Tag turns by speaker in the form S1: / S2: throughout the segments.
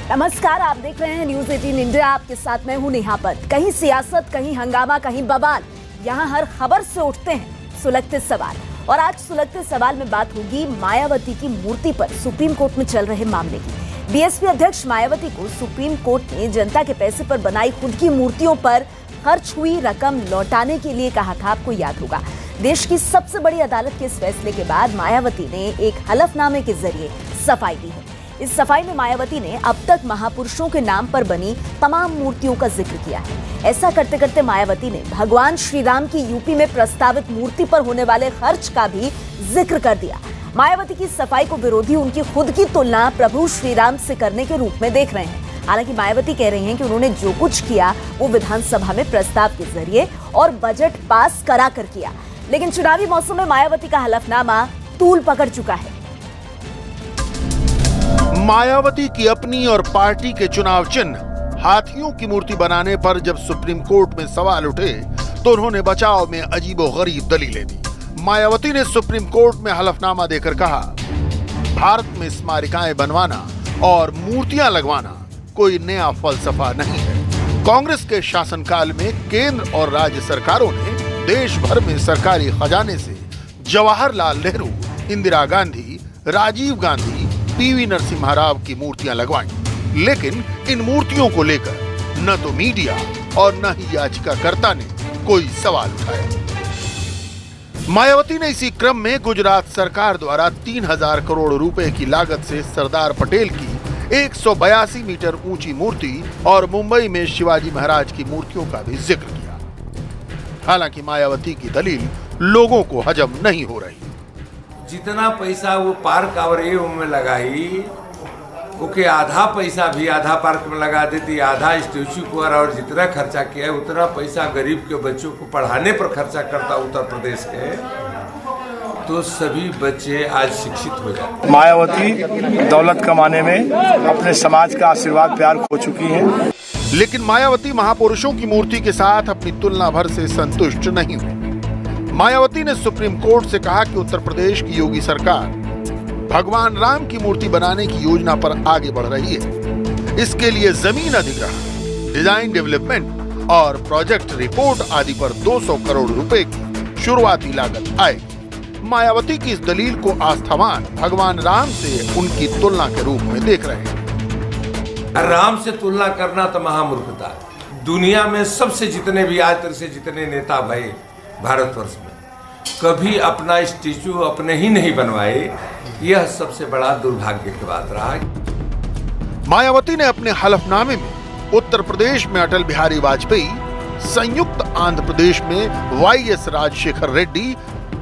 S1: नमस्कार, आप देख रहे हैं न्यूज 18 इंडिया। आपके साथ मैं हूं नेहा पत। कहीं सियासत, कहीं हंगामा, कहीं बवाल, यहाँ हर खबर से उठते हैं सुलगते सवाल। और आज सुलगते सवाल में बात होगी मायावती की मूर्ति पर सुप्रीम कोर्ट में चल रहे मामले की। बीएसपी अध्यक्ष मायावती को सुप्रीम कोर्ट ने जनता के पैसे पर बनाई खुद की मूर्तियों पर खर्च हुई रकम लौटाने के लिए कहा था। आपको याद होगा, देश की सबसे बड़ी अदालत के इस फैसले के बाद मायावती ने एक हलफनामे के जरिए सफाई दी है। इस सफाई में मायावती ने अब तक महापुरुषों के नाम पर बनी तमाम मूर्तियों का जिक्र किया है। ऐसा करते करते मायावती ने भगवान श्री राम की यूपी में प्रस्तावित मूर्ति पर होने वाले खर्च का भी जिक्र कर दिया। मायावती की सफाई को विरोधी उनकी खुद की तुलना प्रभु श्री राम से करने के रूप में देख रहे हैं। हालांकि मायावती कह रही हैं कि उन्होंने जो कुछ किया वो विधानसभा में प्रस्ताव के जरिए और बजट पास करा कर किया, लेकिन चुनावी मौसम में मायावती का हलफनामा तूल पकड़ चुका है।
S2: मायावती की अपनी और पार्टी के चुनाव चिन्ह हाथियों की मूर्ति बनाने पर जब सुप्रीम कोर्ट में सवाल उठे तो उन्होंने बचाव में अजीबोगरीब दलीलें दी। मायावती ने सुप्रीम कोर्ट में हलफनामा देकर कहा, भारत में स्मारिकाएं बनवाना और मूर्तियां लगवाना कोई नया फलसफा नहीं है। कांग्रेस के शासनकाल में केंद्र और राज्य सरकारों ने देश भर में सरकारी खजाने से जवाहरलाल नेहरू, इंदिरा गांधी, राजीव गांधी, पीवी नरसिम्हा राव की मूर्तियां लगवाई, लेकिन इन मूर्तियों को लेकर न तो मीडिया और न ही याचिकाकर्ता ने कोई सवाल उठाया। मायावती ने इसी क्रम में गुजरात सरकार द्वारा 3000 करोड़ रुपए की लागत से सरदार पटेल की 182 मीटर ऊंची मूर्ति और मुंबई में शिवाजी महाराज की मूर्तियों का भी जिक्र किया। हालांकि मायावती की दलील लोगों को हजम नहीं हो रही।
S3: जितना पैसा वो पार्क और ये में लगाई, ओके आधा पैसा भी आधा पार्क में लगा देती, आधा स्टेच्यू पर, और जितना खर्चा किया उतना पैसा गरीब के बच्चों को पढ़ाने पर खर्चा करता उत्तर प्रदेश के, तो सभी बच्चे आज शिक्षित हो जाते।
S4: मायावती दौलत कमाने में अपने समाज का आशीर्वाद प्यार खो चुकी हैं।
S2: लेकिन मायावती महापुरुषों की मूर्ति के साथ अपनी तुलना भर से संतुष्ट नहीं हुई। मायावती ने सुप्रीम कोर्ट से कहा कि उत्तर प्रदेश की योगी सरकार भगवान राम की मूर्ति बनाने की योजना पर आगे बढ़ रही है। इसके लिए जमीन अधिग्रहण, डिजाइन डेवलपमेंट और प्रोजेक्ट रिपोर्ट आदि पर 200 करोड़ रुपए की शुरुआती लागत आएगी। मायावती की इस दलील को आस्थावान भगवान राम से उनकी तुलना के रूप में देख रहे हैं।
S3: राम से तुलना करना तो महामूर्खता है। दुनिया में सबसे जितने भी आज तक से जितने नेता भाई भारतवर्ष में कभी अपना स्टेचू अपने ही नहीं बनवाए, यह सबसे बड़ा दुर्भाग्य की बात रहा।
S2: मायावती ने अपने हलफनामे में उत्तर प्रदेश में अटल बिहारी वाजपेयी, संयुक्त आंध्र प्रदेश में वाईएस राजशेखर रेड्डी,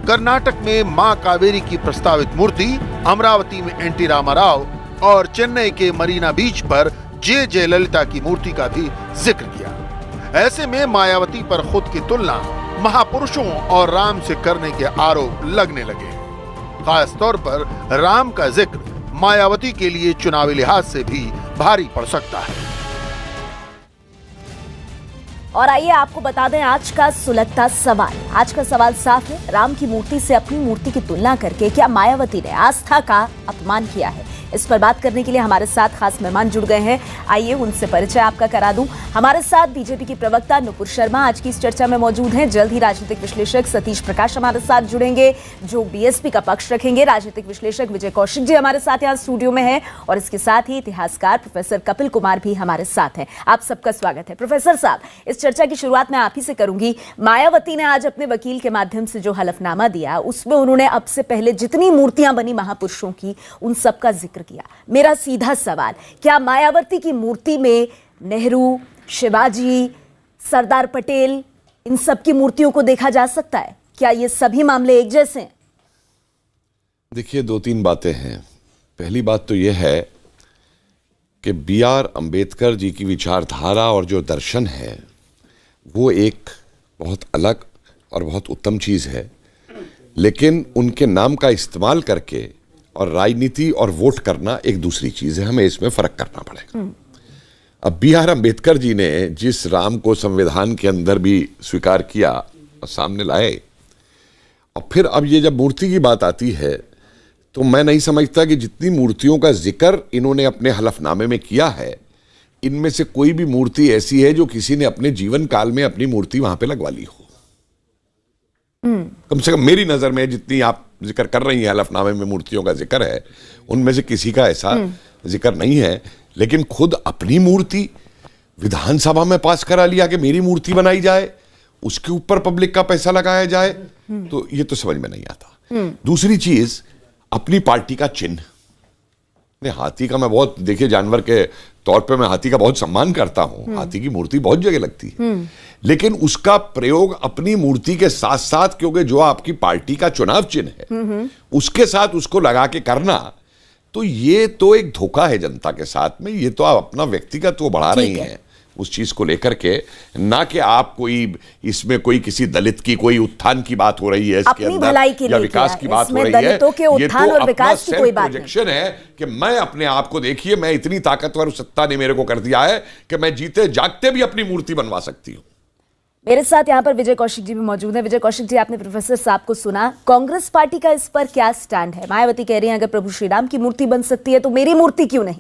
S2: कर्नाटक में मां कावेरी की प्रस्तावित मूर्ति, अमरावती में एनटी रामाराव और चेन्नई के मरीना बीच पर जे जयललिता की मूर्ति का भी जिक्र किया। ऐसे में मायावती पर खुद की तुलना महापुरुषों और राम से करने के आरोप लगने लगे। खास तौर पर राम का जिक्र मायावती के लिए चुनावी लिहाज से भी भारी पड़ सकता है।
S1: और आइए आपको बता दें आज का सुलगता सवाल। आज का सवाल साफ है, राम की मूर्ति से अपनी मूर्ति की तुलना करके क्या मायावती ने आस्था का अपमान किया है? इस पर बात करने के लिए हमारे साथ खास मेहमान जुड़ गए हैं। आइए उनसे परिचय आपका करा दूं। हमारे साथ बीजेपी की प्रवक्ता नुपुर शर्मा आज की इस चर्चा में मौजूद हैं। जल्द ही राजनीतिक विश्लेषक सतीश प्रकाश हमारे साथ जुड़ेंगे जो बीएसपी का पक्ष रखेंगे। राजनीतिक विश्लेषक विजय कौशिक जी हमारे साथ यहाँ स्टूडियो में है और इसके साथ ही इतिहासकार प्रोफेसर कपिल कुमार भी हमारे साथ हैं। आप सबका स्वागत है। प्रोफेसर साहब, इस चर्चा की शुरुआत मैं आप ही से करूंगी। मायावती ने आज अपने वकील के माध्यम से जो हलफनामा दिया उसमें उन्होंने अब से पहले जितनी मूर्तियां बनी महापुरुषों की उन सबका जिक्र किया। मेरा सीधा सवाल, क्या मायावती की मूर्ति में नेहरू, शिवाजी, सरदार पटेल, इन सब की मूर्तियों को देखा जा सकता है? क्या ये सभी मामले एक जैसे हैं?
S5: देखिए, दो तीन बातें हैं। पहली बात तो यह है कि B.R. अम्बेडकर जी की विचारधारा और जो दर्शन है वो एक बहुत अलग और बहुत उत्तम चीज़ है, लेकिन उनके नाम का इस्तेमाल करके और राजनीति और वोट करना एक दूसरी चीज़ है। हमें इसमें फ़र्क करना पड़ेगा। अब B.R. अम्बेडकर जी ने जिस राम को संविधान के अंदर भी स्वीकार किया और सामने लाए, और फिर अब ये जब मूर्ति की बात आती है तो मैं नहीं समझता कि जितनी मूर्तियों का जिक्र इन्होंने अपने हलफनामे में किया है, इनमें से कोई भी मूर्ति ऐसी है जो किसी ने अपने जीवन काल में अपनी मूर्ति वहां पे लगवा ली हो। कम से कम मेरी नजर में जितनी आप जिक्र कर रही हैं हलफनामे में मूर्तियों का जिक्र है, उनमें से किसी का ऐसा जिक्र नहीं है। लेकिन खुद अपनी मूर्ति विधानसभा में पास करा लिया कि मेरी मूर्ति बनाई जाए, उसके ऊपर पब्लिक का पैसा लगाया जाए, तो ये तो समझ में नहीं आता। दूसरी चीज, अपनी पार्टी का चिन्ह, हाथी का मैं बहुत, देखिए जानवर के तौर पे मैं हाथी का बहुत सम्मान करता हूं, हाथी की मूर्ति बहुत जगह लगती है, लेकिन उसका प्रयोग अपनी मूर्ति के साथ साथ, क्योंकि जो आपकी पार्टी का चुनाव चिन्ह है उसके साथ उसको लगा के करना, तो ये तो एक धोखा है जनता के साथ में। ये तो आप अपना व्यक्तिगत वो बढ़ा रही हैं उस चीज को लेकर के, ना कि आप कोई इसमें कोई किसी दलित की कोई उत्थान की बात हो रही है इसके अंदर, या विकास की बात हो रही है। ये तो अपना सेल्फ प्रोजेक्शन है कि मैं अपने आप को, देखिए मैं इतनी ताकतवर सत्ता ने मेरे को कर दिया है कि मैं जीते जागते भी अपनी मूर्ति बनवा सकती हूँ।
S1: मेरे साथ यहाँ पर विजय कौशिक जी भी मौजूद हैं। विजय कौशिक जी, आपने प्रोफेसर साहब को सुना, कांग्रेस पार्टी का इस पर क्या स्टैंड है? मायावती कह रही हैं अगर प्रभु श्री राम की मूर्ति बन सकती है तो मेरी मूर्ति क्यों नहीं?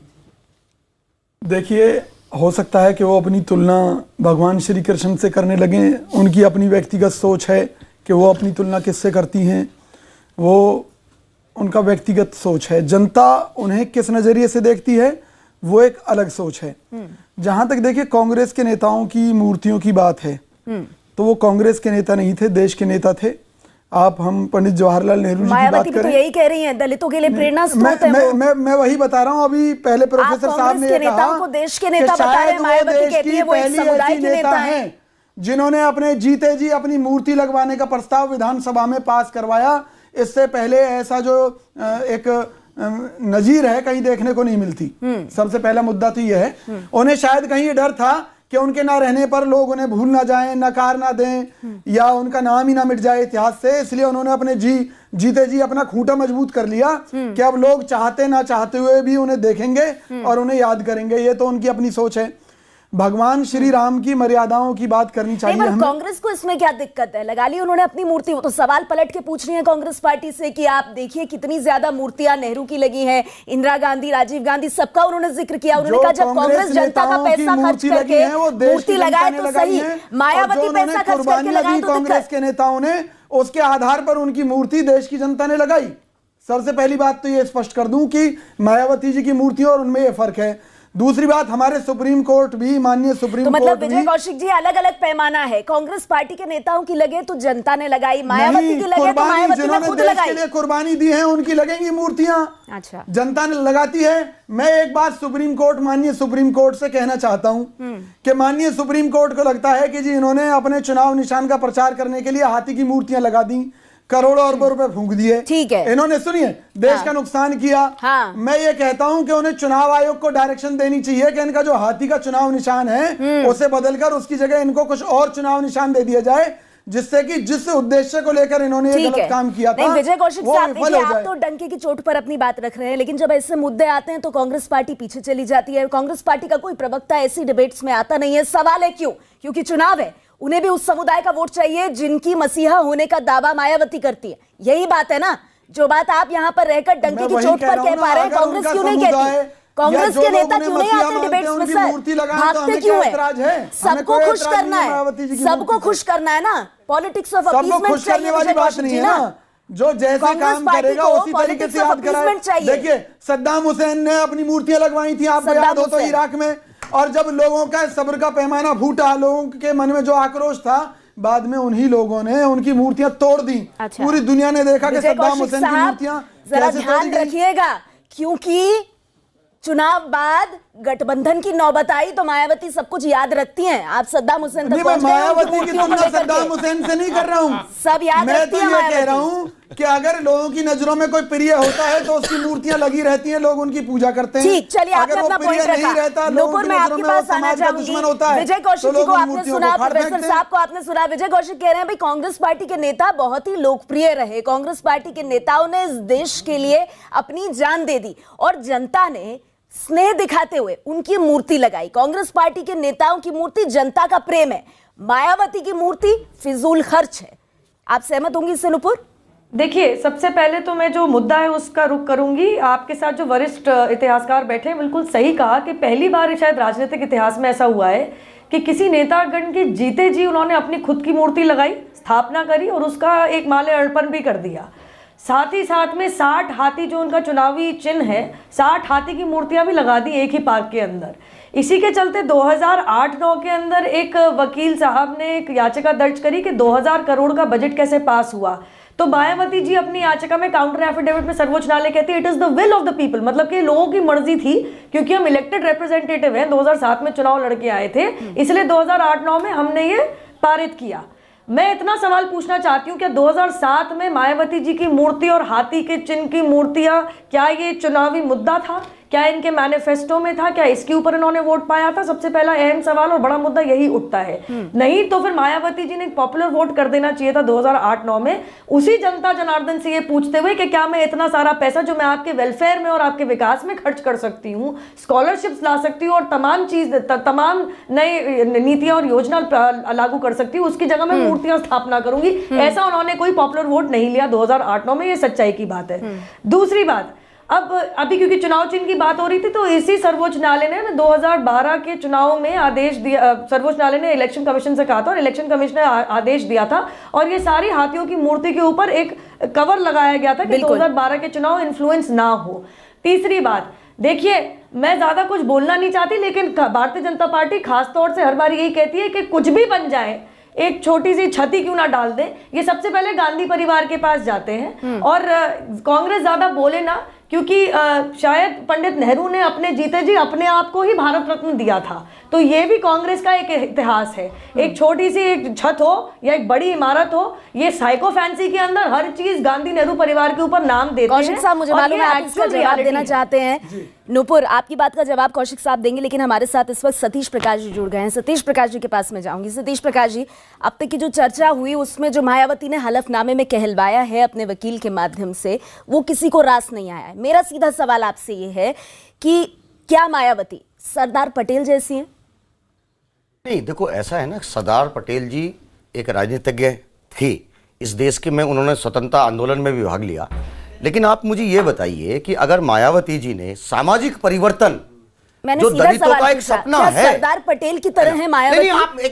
S6: देखिए, हो सकता है कि वो अपनी तुलना भगवान श्री कृष्ण से करने लगे, उनकी अपनी व्यक्तिगत सोच है कि वो अपनी तुलना किससे करती हैं, वो उनका व्यक्तिगत सोच है। जनता उन्हें किस नज़रिए से देखती है वो एक अलग सोच है। जहां तक देखिए कांग्रेस के नेताओं की मूर्तियों की बात है, तो वो कांग्रेस के नेता नहीं थे, देश के नेता थे। आप हम पंडित जवाहरलाल नेहरू जी की बात करें,
S1: तो यही कह रही हैं दलितों के लिए प्रेरणा स्रोत है वो।
S6: मैं वही बता रहा हूँ। अभी पहले प्रोफेसर साहब ने कहा
S1: को देश के नेता बता रहे हैं, मायावती कहती है वो एक समुदाय के नेता हैं
S6: जिन्होंने अपने जीते जी अपनी मूर्ति लगवाने का प्रस्ताव विधानसभा में पास करवाया। इससे पहले ऐसा जो एक नजीर है कहीं देखने को नहीं मिलती। सबसे पहला मुद्दा तो यह है, उन्हें शायद कहीं डर था कि उनके ना रहने पर लोग उन्हें भूल ना जाएं, नकार ना दें, या उनका नाम ही ना मिट जाए इतिहास से, इसलिए उन्होंने अपने जीते जी अपना खूंटा मजबूत कर लिया कि अब लोग चाहते ना चाहते हुए भी उन्हें देखेंगे और उन्हें याद करेंगे। ये तो उनकी अपनी सोच है। भगवान श्री राम की मर्यादाओं की बात करनी चाहिए हमें।
S1: कांग्रेस को इसमें क्या दिक्कत है? लगा ली उन्होंने अपनी मूर्ति, वो तो सवाल पलट के पूछ रही है कांग्रेस पार्टी से कि आप देखिए कितनी ज्यादा मूर्तियां नेहरू की लगी हैं, इंदिरा गांधी, राजीव गांधी, सबका उन्होंने जिक्र किया। उन्होंने कहा जब कांग्रेस जनता का पैसा खर्च करके मूर्ति लगाए तो सही, मायावती पैसा खर्च करके लगाए तो
S6: कांग्रेस के नेताओं ने उसके आधार पर उनकी मूर्ति देश की जनता ने लगाई। सबसे पहली बात तो ये स्पष्ट कर दूं कि मायावती जी की मूर्ति और उनमें ये फर्क है। दूसरी बात, हमारे सुप्रीम कोर्ट भी, माननीय सुप्रीम कोर्ट,
S1: मतलब विजय कौशिक जी अलग अलग पैमाना है, कांग्रेस पार्टी के नेताओं की लगे तो जनता ने लगाई, मायावती की लगे तो मायावती ने खुद लगाई।
S6: के लिए कुर्बानी दी है उनकी लगेंगी मूर्तियां।
S1: अच्छा,
S6: जनता ने लगाती है। मैं एक बात सुप्रीम कोर्ट, माननीय सुप्रीम कोर्ट से कहना चाहता हूं कि माननीय सुप्रीम कोर्ट को लगता है कि जी इन्होंने अपने चुनाव निशान का प्रचार करने के लिए हाथी की मूर्तियां लगा दी, करोड़ों अरबों रुपए फूंक दिए।
S1: ठीक है,
S6: इन्होंने सुनिए देश का नुकसान किया। मैं ये कहता हूं कि उन्हें चुनाव आयोग को डायरेक्शन देनी चाहिए कि इनका जो हाथी का चुनाव निशान है उसे बदलकर उसकी जगह इनको कुछ और चुनाव निशान दे दिया जाए, जिससे कि जिस उद्देश्य को लेकर इन्होंने ये गलत काम किया था
S1: विजय कौशिक साहब, आप तो डंके की चोट पर अपनी बात रख रहे हैं, लेकिन जब ऐसे मुद्दे आते हैं तो कांग्रेस पार्टी पीछे चली जाती है। कांग्रेस पार्टी का कोई प्रवक्ता ऐसी डिबेट्स में आता नहीं है। सवाल है क्यों? क्योंकि चुनाव है, उन्हें भी उस समुदाय का वोट चाहिए जिनकी मसीहा होने का दावा मायावती करती है। यही बात है ना, जो बात आप यहाँ पर रहकर डंके की चोट पर कह पा रहे हैं, कांग्रेस क्यों नहीं कहती? कांग्रेस के नेता क्यों नहीं आते डिबेट्स में? सर भागते क्यों है? सबको खुश करना है, सबको खुश करना है ना। पॉलिटिक्स ऑफ अपीसमेंट चाहिए वाली बात नहीं है ना।
S6: जो जैसे काम करेगा उसी तरीके से याद करेगा। देखिए सद्दाम हुसैन ने अपनी मूर्तियां लगवाई थी, आपको याद हो तो इराक में, और जब लोगों का सब्र का पैमाना फूटा, लोगों के मन में जो आक्रोश था, बाद में उन्हीं लोगों ने उनकी मूर्तियां तोड़ दी।
S1: अच्छा।
S6: पूरी दुनिया ने देखा कि सद्दाम हुसैन की मूर्तियां
S1: जरा ध्यान रखिएगा, क्योंकि चुनाव बाद गठबंधन की नौबत आई तो मायावती सब कुछ याद रखती हैं। आप सद्दाम हुसैन तक पहुंच गए,
S6: मायावती की तुलना सद्दाम हुसैन से नहीं कर रहा हूं,
S1: सब याद रखती हैं।
S6: मैं तो ये कह रहा हूं कि अगर लोगों की नजरों में कोई प्रिय होता है तो उसकी मूर्तियां लगी रहती हैं, लोग उनकी पूजा करते हैं।
S1: ठीक, चलिए आपने अपना पॉइंट रखा। नूपुर, मैं आपके पास आना चाहूंगी। विजय कौशिक जी को आपने सुना, प्रोफेसर साहब को आपने सुना। विजय कौशिक कह रहे हैं भाई कांग्रेस पार्टी के नेता बहुत ही लोकप्रिय रहे, कांग्रेस पार्टी के नेताओं ने इस देश के लिए अपनी जान दे दी और जनता ने स्नेह दिखाते हुए उनकी मूर्ति लगाई। कांग्रेस पार्टी के नेताओं की मूर्ति जनता का प्रेम है, मायावती की मूर्ति फिजूल खर्च है। आप सहमत होंगी इससे नुपुर?
S7: देखिए, सबसे पहले तो मैं जो मुद्दा है उसका रुख करूंगी। आपके साथ जो वरिष्ठ इतिहासकार बैठे हैं, बिल्कुल सही कहा कि पहली बार शायद राजनीतिक इतिहास में ऐसा हुआ है कि किसी नेतागण के जीते जी उन्होंने अपनी खुद की मूर्ति लगाई, स्थापना करी और उसका एक माल्य अर्पण भी कर दिया। साथ ही साथ में 60 हाथी जो उनका चुनावी चिन्ह है, 60 हाथी की मूर्तियां भी लगा दी एक ही पार्क के अंदर। इसी के चलते 2008-9 के अंदर एक वकील साहब ने एक याचिका दर्ज करी कि 2000 करोड़ का बजट कैसे पास हुआ। तो मायावती जी अपनी याचिका में काउंटर एफिडेविट में सर्वोच्च न्यायालय कहती है it is the will of the people, मतलब कि लोगों की मर्जी थी, क्योंकि हम इलेक्टेड रिप्रेजेंटेटिव हैं, 2007 में चुनाव लड़के आए थे, इसलिए 2008-9 में हमने ये पारित किया। मैं इतना सवाल पूछना चाहती हूँ, क्या 2007 में मायावती जी की मूर्ति और हाथी के चिन्ह की मूर्तियां, क्या ये चुनावी मुद्दा था? क्या इनके मैनिफेस्टो में था? क्या इसके ऊपर इन्होंने वोट पाया था? सबसे पहला अहम सवाल और बड़ा मुद्दा यही उठता है। नहीं तो फिर मायावती जी ने एक पॉपुलर वोट कर देना चाहिए था 2008-9 में, उसी जनता जनार्दन से ये पूछते हुए कि क्या मैं इतना सारा पैसा जो मैं आपके वेलफेयर में और आपके विकास में खर्च कर सकती हूँ, स्कॉलरशिप्स ला सकती हूँ और तमाम नए नीतियां और योजना लागू कर सकती हूँ, उसकी जगह मैं मूर्तियां स्थापना करूंगी। ऐसा उन्होंने कोई पॉपुलर वोट नहीं लिया 2008-9 में, ये सच्चाई की बात है। दूसरी बात, अब अभी क्योंकि चुनाव चिन्ह की बात हो रही थी, तो इसी सर्वोच्च न्यायालय ने 2012 के चुनाव में आदेश दिया, सर्वोच्च न्यायालय ने इलेक्शन कमीशन से कहा था और इलेक्शन कमीशन ने आदेश दिया था और ये सारी हाथियों की मूर्ति के ऊपर एक कवर लगाया गया था कि 2012 के चुनाव इन्फ्लुएंस ना हो। तीसरी बात, देखिए मैं ज्यादा कुछ बोलना नहीं चाहती, लेकिन भारतीय जनता पार्टी खासतौर से हर बार यही कहती है कि कुछ भी बन जाए, एक छोटी सी छती क्यों ना डाल दें, ये सबसे पहले गांधी परिवार के पास जाते हैं। और कांग्रेस ज्यादा बोले ना, क्योंकि शायद पंडित नेहरू ने अपने जीते जी अपने आप को ही भारत रत्न दिया था, तो ये भी कांग्रेस का एक इतिहास है। एक छोटी सी एक छत हो या एक बड़ी इमारत हो, ये साइको फैंसी के अंदर हर चीज गांधी नेहरू परिवार के ऊपर नाम देते हैं।
S1: कौशिक साहब, मुझे मालूम है आप इसका जवाब देना चाहते हैं। नूपुर, आपकी बात का जवाब कौशिक साहब देंगे, लेकिन हमारे साथ इस वक्त सतीश प्रकाश जी जुड़ गए हैं। सतीश प्रकाश जी के पास में जाऊंगी। सतीश प्रकाश जी, अब तक की जो चर्चा हुई उसमें जो मायावती ने हलफनामे में कहलवाया है अपने वकील के माध्यम से, वो किसी को रास नहीं आया है। मेरा सीधा सवाल आपसे ये है कि क्या मायावती सरदार पटेल जैसी हैं?
S8: नहीं, देखो ऐसा है ना, सरदार पटेल जी एक राजनीतिज्ञ थे इस देश के, में उन्होंने स्वतंत्रता आंदोलन में भी भाग लिया। लेकिन आप मुझे ये बताइए कि अगर मायावती जी ने सामाजिक परिवर्तन, जो दलितों का एक सपना है,
S1: सरदार पटेल की तरह है मायावती?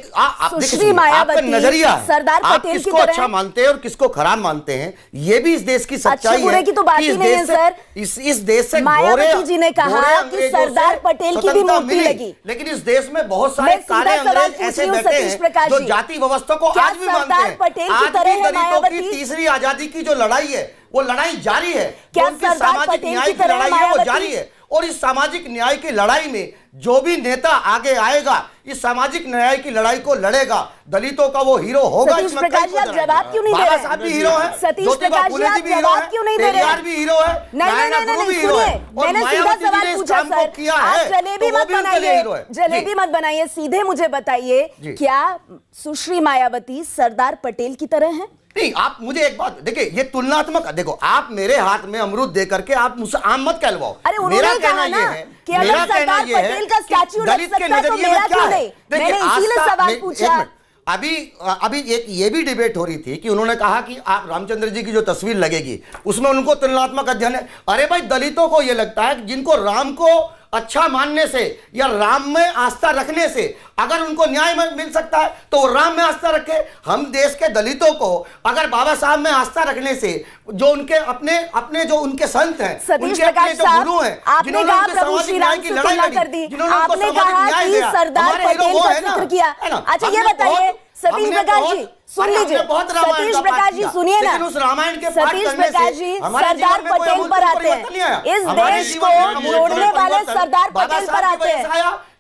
S8: सुश्री मायावती नजरिया है, सरदार पटेल किसको अच्छा मानते हैं और किसको खराब मानते हैं, ये भी इस देश की सच्चाई है।
S1: की तो बात ही नहीं है सर।
S8: इस देश से
S1: मायावती जी ने कहा कि सरदार पटेल की भी मूर्ति लगी,
S8: लेकिन इस देश में बहुत सारे काले अंग्रेज ऐसे बैठे हैं जो जाति व्यवस्था को आज भी मानते हैं। आज भी दलितों की तीसरी आजादी की जो लड़ाई है, वो लड़ाई जारी है।
S1: क्या
S8: उनकी सामाजिक न्याय की लड़ाई है, वो जारी है। और इस सामाजिक न्याय की लड़ाई में जो भी नेता आगे आएगा, इस सामाजिक न्याय की लड़ाई को लड़ेगा, दलितों का वो हीरो होगा।
S1: सतीश प्रकाश जी, आप जवाब क्यों नहीं दे रहे?
S8: साहब भी हीरो है,
S1: सतीश प्रकाश जी, आप जवाब क्यों नहीं दे रहे?
S8: पेरियार भी हीरो है, नारायण गुरु भी हीरो है।
S1: मैंने सीधा सवाल पूछा सर, आप जलेबी मत बनाइए, जलेबी मत बनाइए, सीधे मुझे बताइए, क्या सुश्री मायावती सरदार पटेल की तरह है?
S8: नहीं, आप मुझे एक बात देखिए, ये तुलनात्मक, देखो आप मेरे हाथ में अमरूद दे करके आप मुझसे आम मत कहलवाओ। मेरा कहना ये है
S1: कि अगर सरदार पटेल का स्टैच्यू लग सकता है तो मेरा क्यों नहीं? मैंने इसीलिए सवाल पूछा।
S8: अभी एक ये भी डिबेट हो रही थी कि उन्होंने कहा कि आप रामचंद्र जी की जो तस्वीर लगेगी उसमें उनको तुलनात्मक अध्ययन है। अरे भाई, दलितों को ये लगता है कि जिनको राम को अच्छा मानने से या राम में आस्था रखने से अगर उनको न्याय मिल सकता है तो वो राम में आस्था रखे। हम देश के दलितों को अगर बाबा साहब में आस्था रखने से, जो उनके अपने जो उनके संत हैं, उनके अपने जो गुरु हैं,
S1: जिन्होंने उनके सामाजिक न्याय की लड़ाई लड़ी, जिन्होंने उनको सामाजिक न्याय दिया, सरदार पटेल का जिक्र किया। अच्छा ये बताइए सतीश प्रकाश जी, सुन लीजिए, सतीश प्रकाश जी सुनिए ना, सतीश प्रकाश जी सरदार पटेल पर आते हैं, इस देश को जोड़ने वाले सरदार पटेल पर आते हैं।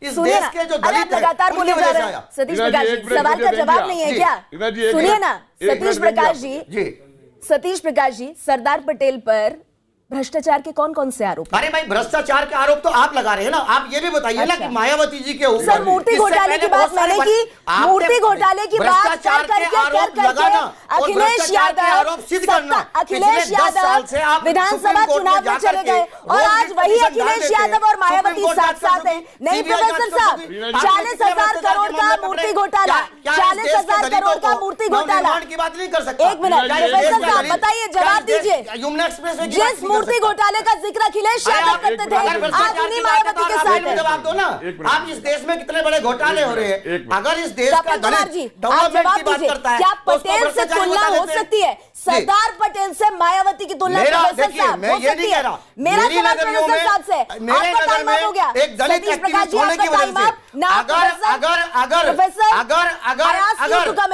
S8: इस देश के जो दलित
S1: लगातार बोले जा रहे हैं। सतीश प्रकाश जी, सवाल का जवाब नहीं है क्या? सुनिए ना सतीश प्रकाश जी, सतीश प्रकाश जी, सरदार पटेल पर भ्रष्टाचार के कौन कौन से आरोप?
S8: अरे भाई भ्रष्टाचार के आरोप तो आप लगा रहे हैं ना। आप ये भी बताइए ना कि मायावती जी के ऊपर
S1: सर मूर्ति घोटाले की बात मैंने की, मूर्ति घोटाले की बात कर अखिलेश यादव विधानसभा चुनाव में चले गए और आज वही अखिलेश यादव और मायावती साथ साथ हैं। नहीं प्रोफेसर साहब, 40,000 करोड़ का मूर्ति घोटाला, 40,000 करोड़ का मूर्ति घोटाला
S8: की बात नहीं कर सकता।
S1: एक मिनट प्रोफेसर साहब बताइए, जवाब दीजिए।
S8: यमुना एक्सप्रेस
S1: जिस मूर्ति घोटाले का जिक्र अखिलेश यादव करते थे, आज उन्हीं मायावती के साथ है।
S8: जवाब दो ना, आप इस देश में कितने बड़े घोटाले हो रहे हैं। अगर इस देश का
S1: दलित आप जवाब दीजिए, क्या पटेल से तुलना हो सकती है? सरदार पटेल से मायावती की तुलना प्रोफेसर साहब हो सकती है? मेरा सवाल प्रोफेसर साहब से, आपका टाइम अप हो गया।
S8: एक दलित
S1: प्रकाश जी आपका टाइम अप ना।
S8: अगर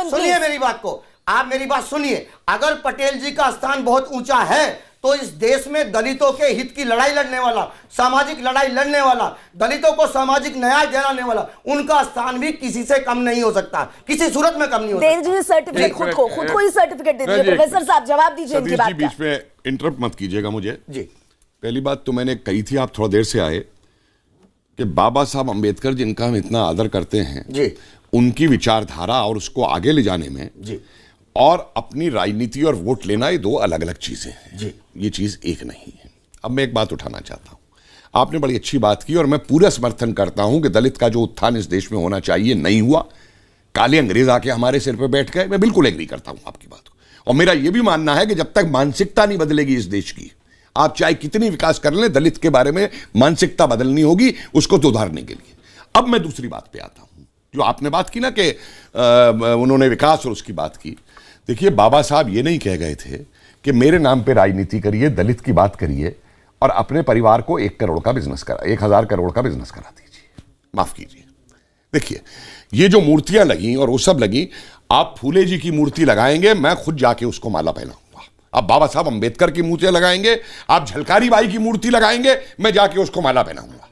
S8: सुनिए मेरी बात को, आप मेरी बात सुनिए। अगर पटेल जी का स्थान बहुत ऊंचा है तो इस देश में दलितों के हित की लड़ाई लड़ने वाला, सामाजिक लड़ाई लड़ने वाला, दलितों को सामाजिक न्याय दिलाने वाला, उनका स्थान भी किसी से कम नहीं हो सकता, किसी सूरत में कम नहीं हो सकता।
S1: सर्टिफिकेट खुद को ही सर्टिफिकेट दे दीजिए। प्रोफेसर साहब जवाब दीजिए इनकी बात का।
S5: बीच में इंटरप्ट मत कीजिएगा मुझे
S8: जी।
S5: पहली बात तो मैंने कही थी, आप थोड़ा देर से आए, कि बाबा साहब अंबेडकर जिनका हम इतना आदर करते हैं
S8: जी,
S5: उनकी विचारधारा और उसको आगे ले जाने में
S8: जी
S5: और अपनी राजनीति और वोट लेना, ये दो अलग अलग चीजें हैं
S8: जी।
S5: ये चीज एक नहीं है। अब मैं एक बात उठाना चाहता हूं, आपने बड़ी अच्छी बात की और मैं पूरा समर्थन करता हूं कि दलित का जो उत्थान इस देश में होना चाहिए नहीं हुआ। काले अंग्रेज आके हमारे सिर पे बैठ गए, मैं बिल्कुल एग्री करता हूं आपकी बात को। और मेरा यह भी मानना है कि जब तक मानसिकता नहीं बदलेगी इस देश की, आप चाहे कितनी विकास कर लें, दलित के बारे में मानसिकता बदलनी होगी उसको सुधारने के लिए। अब मैं दूसरी बात पे आता हूं, जो आपने बात की ना कि उन्होंने विकास और उसकी बात की। देखिए बाबा साहब ये नहीं कह गए थे कि मेरे नाम पे राजनीति करिए, दलित की बात करिए और अपने परिवार को 1 करोड़ का बिजनेस करा, 1,000 करोड़ का बिजनेस करा दीजिए। माफ कीजिए, देखिए ये जो मूर्तियां लगी और वो सब लगी, आप फूले जी की मूर्ति लगाएंगे, मैं खुद जाके उसको माला पहनाऊंगा। आप बाबा साहब अंबेडकर की मूर्तियां लगाएंगे, आप झलकारी बाई की मूर्ति लगाएंगे, मैं जाके उसको माला पहनाऊंगा।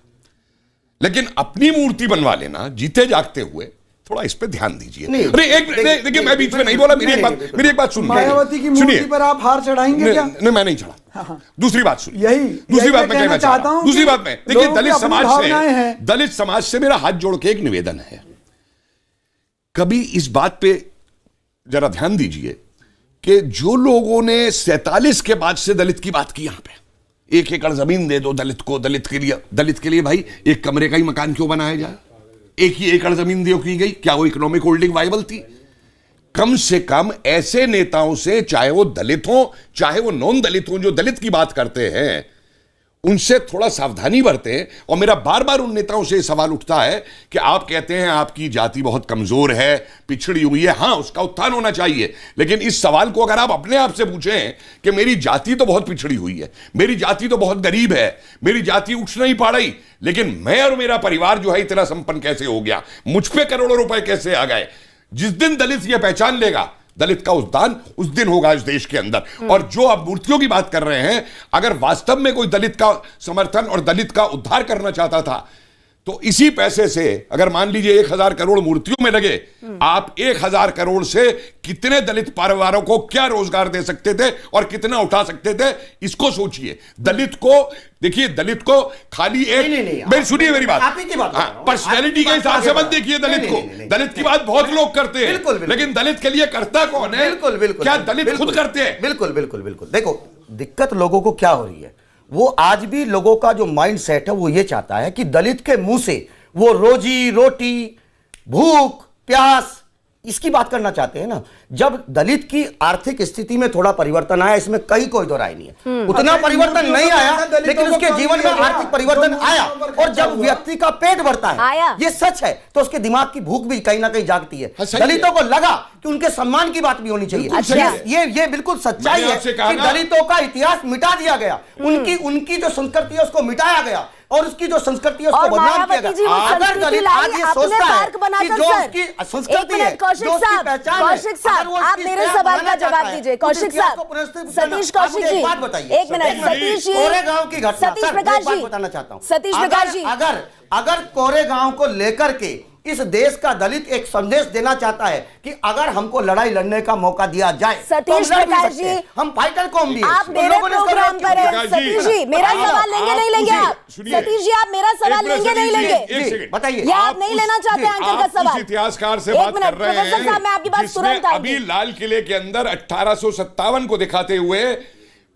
S5: लेकिन अपनी मूर्ति बनवा लेना जीते जागते हुए, थोड़ा इस पे ध्यान दीजिए। अरे एक देखिए, मैं बीच में नहीं बोला, मेरी एक बात सुनिए।
S6: मायावती की मूर्ति पर आप हार चढ़ाएंगे क्या?
S5: नहीं, मैं नहीं चढ़ा। दूसरी बात सुनिए,
S6: दूसरी
S5: बात मैं कहना चाहता हूं। दूसरी बात में देखिए, दलित समाज से मेरा हाथ जोड़ के एक निवेदन है, कभी इस बात पे जरा ध्यान दीजिए कि जो लोगों ने 47 के बाद से दलित की बात की, यहां पे 1 एकड़ जमीन दे दो दलित को, दलित के लिए भाई 1 कमरे का ही मकान क्यों बनाया जाए? 1 ही एकड़ जमीन दियो की गई, क्या वो इकोनॉमिक होल्डिंग वायबल थी? कम से कम ऐसे नेताओं से, चाहे वो दलित हो चाहे वो नॉन दलित हो, जो दलित की बात करते हैं, उनसे थोड़ा सावधानी बरतें। और मेरा बार बार उन नेताओं से सवाल उठता है कि आप कहते हैं आपकी जाति बहुत कमजोर है, पिछड़ी हुई है, हां उसका उत्थान होना चाहिए, लेकिन इस सवाल को अगर आप अपने आप से पूछें कि मेरी जाति तो बहुत पिछड़ी हुई है, मेरी जाति तो बहुत गरीब है, मेरी जाति उठ नहीं पा रही, लेकिन मैं और मेरा परिवार जो है इतना संपन्न कैसे हो गया, मुझ पे करोड़ों रुपए कैसे आ गए? जिस दिन दलित यह पहचान लेगा, दलित का उत्थान उस दिन होगा इस देश के अंदर। और जो आप मूर्तियों की बात कर रहे हैं, अगर वास्तव में कोई दलित का समर्थन और दलित का उद्धार करना चाहता था, तो इसी पैसे से अगर मान लीजिए 1,000 करोड़ मूर्तियों में लगे, आप 1,000 करोड़ से कितने दलित परिवारों को क्या रोजगार दे सकते थे और कितना उठा सकते थे, इसको सोचिए। दलित को देखिए, दलित को खाली एक, सुनिए मेरी बात, पर्सनैलिटी के हिसाब से मत देखिए दलित को। दलित की बात बहुत लोग करते हैं, लेकिन दलित के लिए करता कौन है? क्या दलित खुद करते हैं?
S8: बिल्कुल बिल्कुल बिल्कुल। देखो दिक्कत लोगों को क्या हो रही है, वो आज भी लोगों का जो माइंड सेट है वो ये चाहता है कि दलित के मुंह से वो रोजी रोटी, भूख प्यास, इसकी बात करना चाहते हैं ना। जब दलित की आर्थिक स्थिति में थोड़ा परिवर्तन आया, इसमें कोई दो राय नहीं है, उतना परिवर्तन नहीं आया, लेकिन उसके जीवन में आर्थिक परिवर्तन आया। और जब व्यक्ति का पेट भरता है, ये सच है, तो उसके दिमाग की भूख भी कहीं ना कहीं जागती है। दलितों को लगा कि उनके सम्मान की बात भी होनी चाहिए। ये बिल्कुल सच्चाई है कि दलितों का इतिहास मिटा दिया गया, उनकी जो संस्कृति है उसको मिटाया गया और उसकी जो संस्कृति है उसको बदनाम किया गया। अगर दलित आज ये सोचता है कि जो उसकी संस्कृति है, जो उसकी पहचान है,
S1: कौशिक साहब आप मेरे सवाल का जवाब दीजिए। कौशिक साहब, सतीश कौशिक जी,
S8: बात बताइए,
S1: 1 मिनट। सतीश जी,
S8: कोरेगांव की घटना,
S1: सतीश प्रकाश जी
S8: बताना चाहता हूं।
S1: सतीश प्रकाश जी,
S8: अगर कोरेगांव को लेकर के इस देश का दलित एक संदेश देना चाहता है कि अगर हमको लड़ाई लड़ने का मौका दिया जाए
S1: सतीश
S8: तो हम लड़ भी
S1: प्रकाश
S8: सकते हैं।
S1: जी,
S8: हम फाइटर कौम भी हैं।
S1: आप
S8: तो
S1: मेरे
S8: लोगों ने इसका
S1: प्रोग्राम
S8: विरोध
S1: पर
S8: क्यों
S1: हैं।
S8: किया?
S1: सतीश जी, मेरा सवाल लेंगे नहीं लेंगे आप? सतीश जी, आप मेरा सवाल लेंगे नहीं लेंगे?
S8: बताइए।
S1: या आप नहीं लेना चाहते एंकर का सवाल?
S5: इतिहासकार से
S1: एक
S5: बात
S1: मिनट,
S5: कर रहे
S1: प्रोफेसर साहब, मैं आपकी बात
S5: हैं
S1: तुरंत
S5: जिसमें
S1: आऊंगी।
S5: अभी लाल किले के अंदर 1857 को दिखाते हुए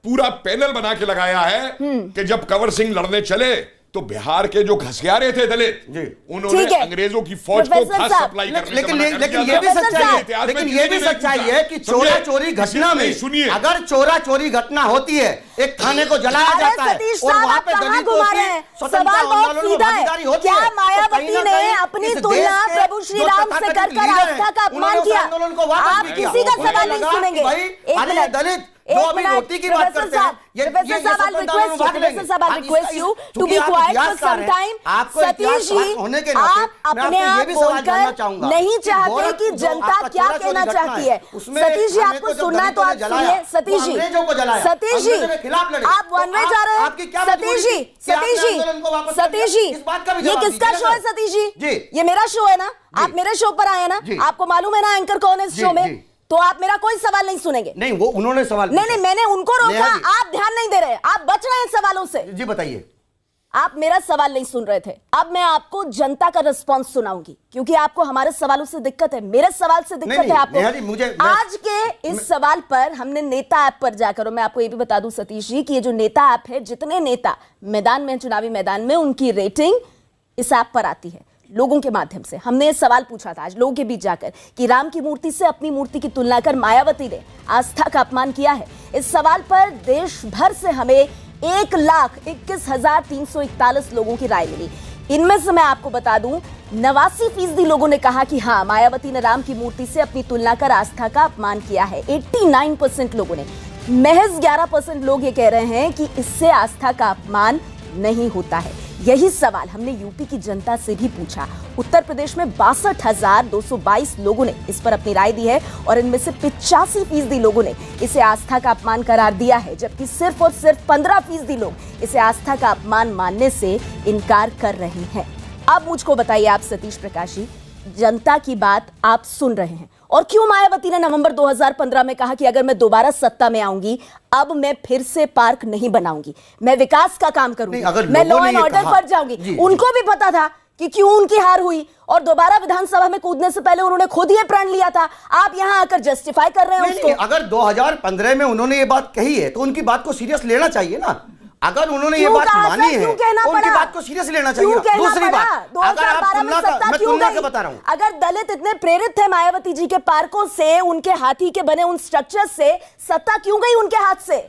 S5: पूरा पैनल बना के लगाया है कि जब कंवर सिंह लड़ने चले तो बिहार के जो घसियारे थे दलित, उन्होंने
S1: ठीक है।
S5: अंग्रेजों की फौज को
S1: प्रोफेसर
S5: घास
S1: साहब,
S5: सप्लाई करने
S8: लेकिन
S5: से मना कर
S8: लेकिन
S5: दिया
S8: ये भी
S5: था।
S8: सच्चाई है,
S5: इतिहास में
S8: लेकिन
S5: किसी
S8: ये
S5: ने
S8: भी
S5: नहीं
S8: सच्चाई
S5: पूछा।
S8: है कि चोरा चोरी घटना में
S5: सुनिए,
S8: अगर चोरा चोरी घटना होती है, एक थाने को जलाया
S1: अरे
S8: जाता है
S1: सतीश
S8: और
S1: साहब,
S8: वहां
S1: आप
S8: पे
S1: कहाँ
S8: दलितों
S1: घुमा
S8: की
S1: रहे हैं?
S8: स्वतंत्रता
S1: सवाल बहुत
S8: आंदोलन में
S1: सीधा है।
S8: भागीदारी होती
S1: क्या
S8: है। तो
S1: मायावती
S8: कहीं ना
S1: ने
S8: कहीं
S1: अपनी
S8: इस देश
S1: तुलना
S8: के
S1: प्रभु श्री
S8: जो
S1: राम से
S8: तथाकथित
S1: कर
S8: लीडर हैं,
S1: आस्था का अपमान
S8: उन्होंने उस
S1: किया?
S8: आंदोलन को वापस
S1: आप
S8: भी किया।
S1: किसी का
S8: उन्हें
S1: सवाल नहीं
S8: लगा कि
S1: सुनेंगे।
S8: भाई,
S1: एक
S8: अरे
S1: मिनट,
S8: दलित
S1: एक
S8: जो अभी
S1: मिनट,
S8: रोटी की बात
S1: प्रोफेसर
S8: करते हैं,
S1: साहब, प्रोफेसर साहब, I'll request you, प्रोफेसर साहब, I'll request you to be quiet for some time. Satish ji, आप अपने आप बोलकर नहीं चाहते कि जनता क्या कहना चाहती है। सतीश जी, आपको सुनना है तो आप सुनिए। सतीश जी, सतीश जी, आप वन वे जा रहे हैं। सतीश जी, सतीश जी, सतीश जी, ये किसका शो है? सतीश जी, ये मेरा शो है ना? आप मेरे शो पर आए ना? आपको मालूम है ना एंकर कौन है इस शो में? तो आप मेरा कोई सवाल नहीं सुनेंगे।
S8: नहीं, वो उन्होंने सवाल
S1: नहीं, मैंने उनको रोका, आप ध्यान नहीं दे रहे, आप बच रहे हैं सवालों से।
S8: जी बताइए।
S1: आप मेरा सवाल नहीं सुन रहे थे। अब मैं आपको जनता का रिस्पांस सुनाऊंगी, क्योंकि आपको हमारे सवालों से दिक्कत है, मेरे सवाल से दिक्कत है आपको। आज के इस सवाल पर हमने नेता ऐप पर जाकर, और मैं आपको ये भी बता दूं सतीश जी कि ये जो नेता ऐप है, जितने नेता मैदान में, चुनावी मैदान में, उनकी रेटिंग इस ऐप पर आती है लोगों के माध्यम से। हमने ये सवाल पूछा था आज लोगों के बीच जाकर कि राम की मूर्ति से अपनी मूर्ति की तुलना कर मायावती ने आस्था का अपमान किया है। इस सवाल पर देश भर से हमें 1,21,341 लोगों की राय मिली। इनमें से मैं आपको बता दूं 89% लोगों ने कहा कि हाँ, मायावती ने राम की मूर्ति से अपनी तुलना कर आस्था का अपमान किया है। 89% लोगों ने, महज 11% लोग ये कह रहे हैं कि इससे आस्था का अपमान नहीं होता है। यही सवाल हमने यूपी की जनता से भी पूछा। उत्तर प्रदेश में 62,222 लोगों ने इस पर अपनी राय दी है और इनमें से 85% लोगों ने इसे आस्था का अपमान करार दिया है, जबकि सिर्फ और सिर्फ 15% लोग इसे आस्था का अपमान मानने से इनकार कर रहे हैं। अब मुझको बताइए आप सतीश प्रकाश जी, जनता की बात आप सुन रहे हैं, और क्यों मायावती ने नवंबर 2015 में कहा कि अगर मैं दोबारा सत्ता में आऊंगी, अब मैं फिर से पार्क नहीं बनाऊंगी, मैं विकास का काम करूंगी, मैं लॉ एंड ऑर्डर पर जाऊंगी। उनको भी पता था कि क्यों उनकी हार हुई, और दोबारा विधानसभा में कूदने से पहले उन्होंने खुद ये प्रण लिया था। आप यहां आकर जस्टिफाई कर रहे हैं उसको।
S8: अगर 2015 में उन्होंने ये बात कही है तो उनकी बात को सीरियस लेना चाहिए ना। अगर उन्होंने ये बात मानी है तो उनकी बात को सीरियस लेना चाहिए। दूसरी बात, अगर आप तुलना के बता रहा हूं,
S1: अगर दलित इतने प्रेरित थे मायावती जी के पार्कों से, उनके हाथी के बने उन स्ट्रक्चर से, सत्ता क्यों गई उनके हाथ से?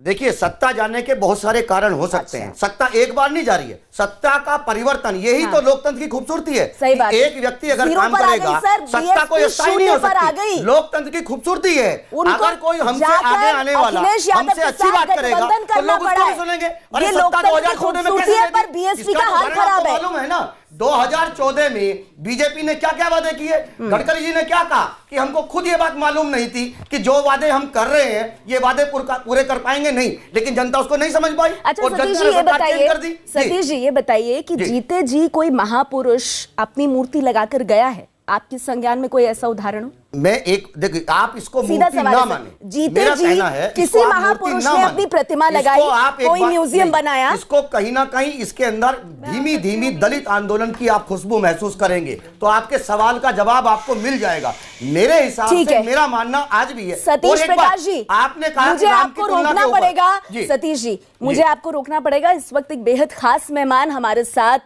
S8: देखिए, सत्ता जाने के बहुत सारे कारण हो सकते हैं। सत्ता एक बार नहीं जा रही है, सत्ता का परिवर्तन, यही तो लोकतंत्र की खूबसूरती है।
S1: सही बात।
S8: एक व्यक्ति अगर काम करेगा, सत्ता कोई स्थायी नहीं हो सकती। लोकतंत्र की खूबसूरती है। अगर कोई हमसे आगे आने वाला हमसे अच्छी बात करेगा तो लोग उसको भी सुनेंगे। अरे सत्ता 2014 में कैसे
S1: पर बीएसपी का हाल खराब है।
S8: मालूम है ना 2014 में बीजेपी ने क्या क्या वादे किए? गडकरी जी ने क्या कहा कि हमको खुद ये बात मालूम नहीं थी कि जो वादे हम कर रहे हैं ये वादे पूरे कर पाएंगे नहीं, लेकिन जनता उसको नहीं समझ पाई।
S1: अच्छा सतीश जी ये बताइए, सतीश जी ये बताइए कि जीते जी कोई महापुरुष अपनी मूर्ति लगाकर गया है आपके संज्ञान में? कोई ऐसा उदाहरण हो?
S8: मैं एक देखिए, आप इसको मूर्ति ना माने,
S1: जीते जी किसी महापुरुष ने अपनी प्रतिमा लगाई, कोई म्यूजियम बनाया,
S8: इसको कहीं ना कहीं इसके अंदर धीमी धीमी दलित आंदोलन की आप खुशबू महसूस करेंगे तो आपके सवाल का जवाब आपको मिल जाएगा। मेरे हिसाब से मेरा मानना आज भी है।
S1: सतीश प्रकाश जी,
S8: आपने कहा
S1: मुझे आपको रोकना पड़ेगा। सतीश जी, मुझे आपको रोकना पड़ेगा। इस वक्त एक बेहद खास मेहमान हमारे साथ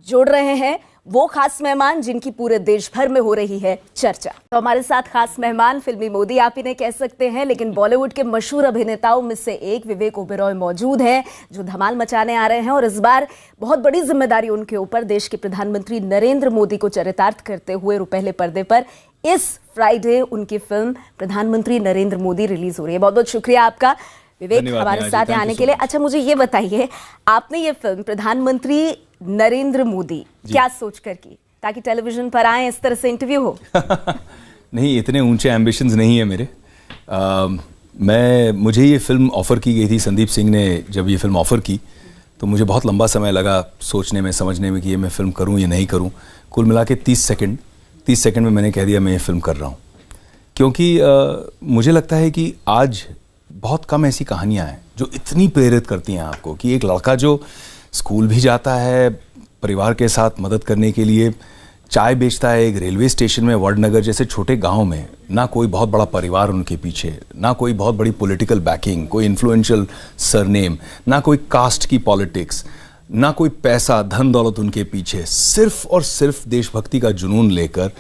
S1: जुड़ रहे हैं, वो खास मेहमान जिनकी पूरे देश भर में हो रही है चर्चा। तो हमारे साथ खास मेहमान फिल्मी मोदी आप इन्हें कह सकते हैं, लेकिन बॉलीवुड के मशहूर अभिनेताओं में से एक विवेक ओबेरॉय मौजूद हैं जो धमाल मचाने आ रहे हैं, और इस बार बहुत बड़ी जिम्मेदारी उनके ऊपर। देश के प्रधानमंत्री नरेंद्र मोदी को चरितार्थ करते हुए रुपहले पर्दे पर इस फ्राइडे उनकी फिल्म प्रधानमंत्री नरेंद्र मोदी रिलीज हो रही है। बहुत बहुत शुक्रिया आपका विवेक हमारे साथ आने के लिए। अच्छा मुझे ये बताइए, आपने ये फिल्म प्रधानमंत्री नरेंद्र मोदी क्या सोचकर की, ताकि टेलीविजन पर आए इस तरह से इंटरव्यू हो?
S9: नहीं, इतने ऊंचे एम्बिशंस नहीं है मेरे। मुझे ये फिल्म ऑफ़र की गई थी, संदीप सिंह ने जब ये फिल्म ऑफ़र की तो मुझे बहुत लंबा समय लगा सोचने में, समझने में कि ये मैं फ़िल्म करूँ या नहीं करूँ। कुल मिला के 30 सेकंड में मैंने कह दिया मैं ये फ़िल्म कर रहा हूँ, क्योंकि मुझे लगता है कि आज बहुत कम ऐसी कहानियाँ हैं जो इतनी प्रेरित करती हैं आपको कि एक लड़का जो स्कूल भी जाता है परिवार के साथ मदद करने के लिए, चाय बेचता है एक रेलवे स्टेशन में, वडनगर जैसे छोटे गांव में, ना कोई बहुत बड़ा परिवार उनके पीछे, ना कोई बहुत बड़ी पॉलिटिकल बैकिंग, कोई इन्फ्लुएंशियल सरनेम, ना कोई कास्ट की पॉलिटिक्स, ना कोई पैसा धन दौलत उनके पीछे, सिर्फ और सिर्फ देशभक्ति का जुनून लेकर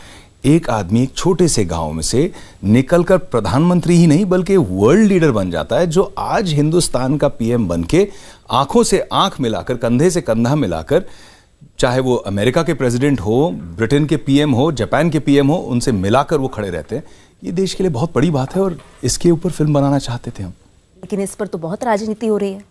S9: एक आदमी एक छोटे से गांव में से निकलकर प्रधानमंत्री ही नहीं बल्कि वर्ल्ड लीडर बन जाता है, जो आज हिंदुस्तान का पीएम बनके आंखों से आंख मिलाकर, कंधे से कंधा मिलाकर, चाहे वो अमेरिका के प्रेसिडेंट हो, ब्रिटेन के पीएम हो, जापान के पीएम हो, उनसे मिलाकर वो खड़े रहते हैं। ये देश के लिए बहुत बड़ी बात है और इसके ऊपर फिल्म बनाना चाहते थे हम।
S1: लेकिन इस पर तो बहुत राजनीति हो रही है।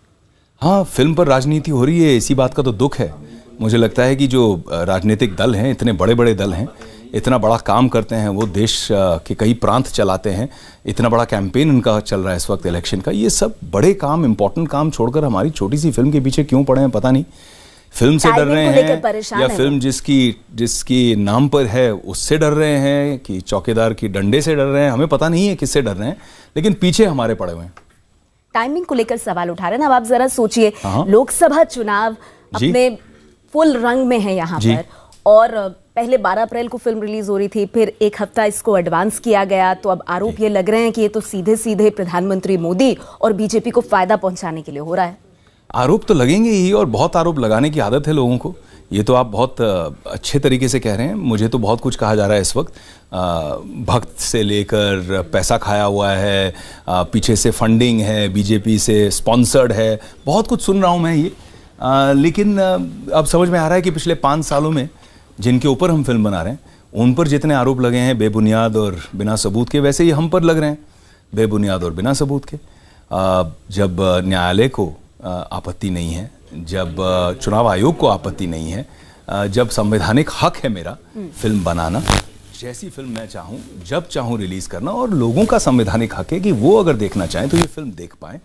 S9: हाँ, फिल्म पर राजनीति हो रही है, इसी बात का तो दुख है। मुझे लगता है कि जो राजनीतिक दल हैं, इतने बड़े बड़े दल हैं, इतना बड़ा काम करते हैं, वो देश के कई प्रांत चलाते हैं, इतना बड़ा कैंपेन उनका चल रहा है इस वक्त इलेक्शन का, ये सब बड़े काम, इंपॉर्टेंट काम छोड़कर हमारी छोटी सी फिल्म के पीछे क्यों पड़े हैं पता नहीं। फिल्म से डर रहे हैं या फिल्म जिसकी नाम पर है उससे डर रहे हैं कि चौकीदार की डंडे से डर रहे हैं, हमें पता नहीं है किससे डर रहे हैं, लेकिन पीछे हमारे पड़े हुए हैं।
S1: टाइमिंग को लेकर सवाल उठा रहे हैं ना, अब आप जरा सोचिए, लोकसभा चुनाव अपने फुल रंग में है यहाँ पर, और पहले 12 अप्रैल को फिल्म रिलीज हो रही थी, फिर एक हफ्ता इसको एडवांस किया गया, तो अब आरोप ये लग रहे हैं कि ये तो सीधे सीधे प्रधानमंत्री मोदी और बीजेपी को फायदा पहुंचाने के लिए हो रहा है।
S9: आरोप तो लगेंगे ही, और बहुत आरोप लगाने की आदत है लोगों को, ये तो आप बहुत अच्छे तरीके से कह रहे हैं। मुझे तो बहुत कुछ कहा जा रहा है इस वक्त, भक्त से लेकर पैसा खाया हुआ है, पीछे से फंडिंग है, बीजेपी से स्पॉन्सर्ड है, बहुत कुछ सुन रहा हूँ मैं ये। लेकिन अब समझ में आ रहा है कि पिछले 5 सालों में जिनके ऊपर हम फिल्म बना रहे हैं उन पर जितने आरोप लगे हैं बेबुनियाद और बिना सबूत के, वैसे ही हम पर लग रहे हैं बेबुनियाद और बिना सबूत के। जब न्यायालय को आपत्ति नहीं है, जब चुनाव आयोग को आपत्ति नहीं है, जब संवैधानिक हक है मेरा फिल्म बनाना, जैसी फिल्म मैं चाहूँ जब चाहूँ रिलीज करना, और लोगों का संवैधानिक हक है कि वो अगर देखना चाहें तो ये फिल्म देख पाएं,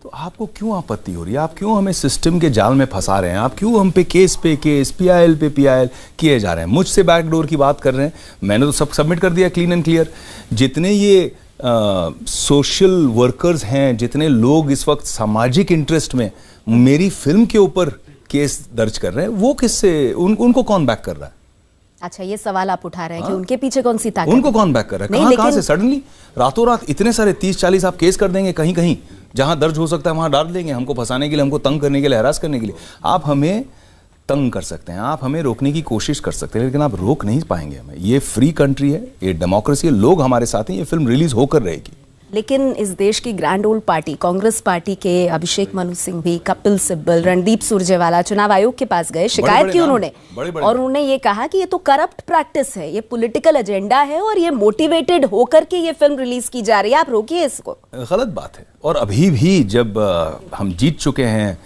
S9: तो आपको क्यों आपत्ति हो रही है? आप क्यों हमें सिस्टम के जाल में फंसा रहे हैं? आप क्यों हम पे केस पीआईएल पे पीआईएल किए जा रहे हैं? मुझसे बैकडोर की बात कर रहे हैं, मैंने तो सब सबमिट कर दिया क्लीन एंड क्लियर। जितने ये सोशल वर्कर्स हैं, जितने लोग इस वक्त सामाजिक इंटरेस्ट में मेरी फिल्म के ऊपर केस दर्ज कर रहे हैं, वो किससे, उनको कौन बैक कर रहा है?
S1: अच्छा, ये सवाल आप उठा रहे हैं कि उनके पीछे कौन सी ताकत,
S9: उनको कौन बैक कर रहा है? कहां से सडनली रातों रात इतने सारे 30-40 आप केस कर देंगे, कहीं कहीं जहां दर्ज हो सकता है वहां डाल देंगे, हमको फंसाने के लिए, हमको तंग करने के लिए, हरास करने के लिए। आप हमें तंग कर सकते हैं, आप हमें रोकने की कोशिश कर सकते हैं, लेकिन आप रोक नहीं पाएंगे हमें। ये फ्री कंट्री है, ये डेमोक्रेसी है, लोग हमारे साथ हैं, ये फिल्म रिलीज होकर रहेगी।
S1: लेकिन इस देश की grand old party Congress party के अभिषेक मनु सिंघवी, कपिल सिब्बल, रणदीप सुरजेवाला चुनाव आयोग के पास गए, शिकायत की उन्होंने, और उन्होंने ये कहा कि ये तो करप्ट प्रैक्टिस है, ये पॉलिटिकल एजेंडा है और ये मोटिवेटेड होकर के ये फिल्म रिलीज की जा रही है, आप रोकिए इसको।
S9: गलत बात है। और अभी भी जब हम जीत चुके हैं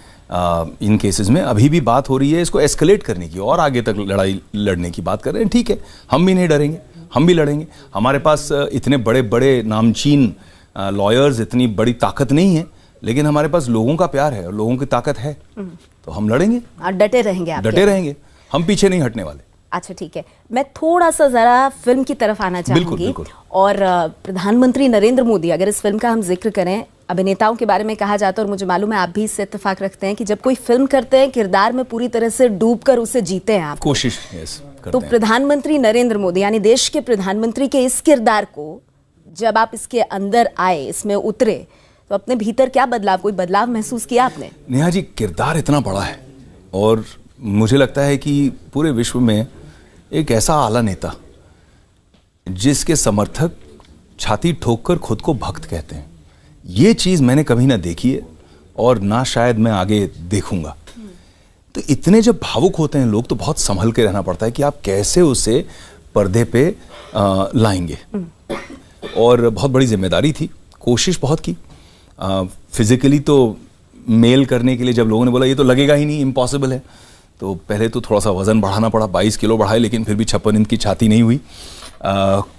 S9: इन केसेस में, अभी भी बात हो रही है इसको एस्केलेट करने की और आगे तक लड़ाई लड़ने की बात कर रहे हैं। ठीक है, हम भी नहीं डरेंगे, हम भी लड़ेंगे। हमारे पास इतने बड़े बड़े नामचीन लॉयर्स, इतनी बड़ी ताकत नहीं है, लेकिन हमारे पास लोगों का प्यार है और लोगों की ताकत है, तो हम लड़ेंगे
S1: और डटे रहेंगे। आप
S9: डटे रहेंगे, हम पीछे नहीं हटने वाले।
S1: अच्छा ठीक है, मैं थोड़ा सा जरा फिल्म की तरफ आना चाहूंगी। और प्रधानमंत्री नरेंद्र मोदी, अगर इस फिल्म का हम जिक्र करें, अभिनेताओं के बारे में कहा जाता है, और मुझे मालूम है आप भी इससे इत्तेफाक रखते हैं कि जब कोई फिल्म करते हैं किरदार में पूरी तरह से डूबकर उसे जीते हैं आप,
S9: कोशिश
S1: तो प्रधानमंत्री नरेंद्र मोदी यानी देश के प्रधानमंत्री के इस किरदार को जब आप इसके अंदर आए, इसमें उतरे, तो अपने भीतर क्या बदलाव, कोई बदलाव महसूस किया आपने?
S9: नेहा जी, किरदार इतना बड़ा है और मुझे लगता है कि पूरे विश्व में एक ऐसा आला नेता जिसके समर्थक छाती ठोककर खुद को भक्त कहते हैं, ये चीज मैंने कभी ना देखी है और ना शायद मैं आगे देखूंगा। तो इतने जब भावुक होते हैं लोग, तो बहुत संभल के रहना पड़ता है कि आप कैसे उसे पर्दे पे लाएंगे। और बहुत बड़ी जिम्मेदारी थी, कोशिश बहुत की। फिजिकली तो मेल करने के लिए जब लोगों ने बोला ये तो लगेगा ही नहीं, इम्पॉसिबल है, तो पहले तो थोड़ा सा वजन बढ़ाना पड़ा, 22 किलो बढ़ाए, लेकिन फिर भी 56 इंच की छाती नहीं हुई।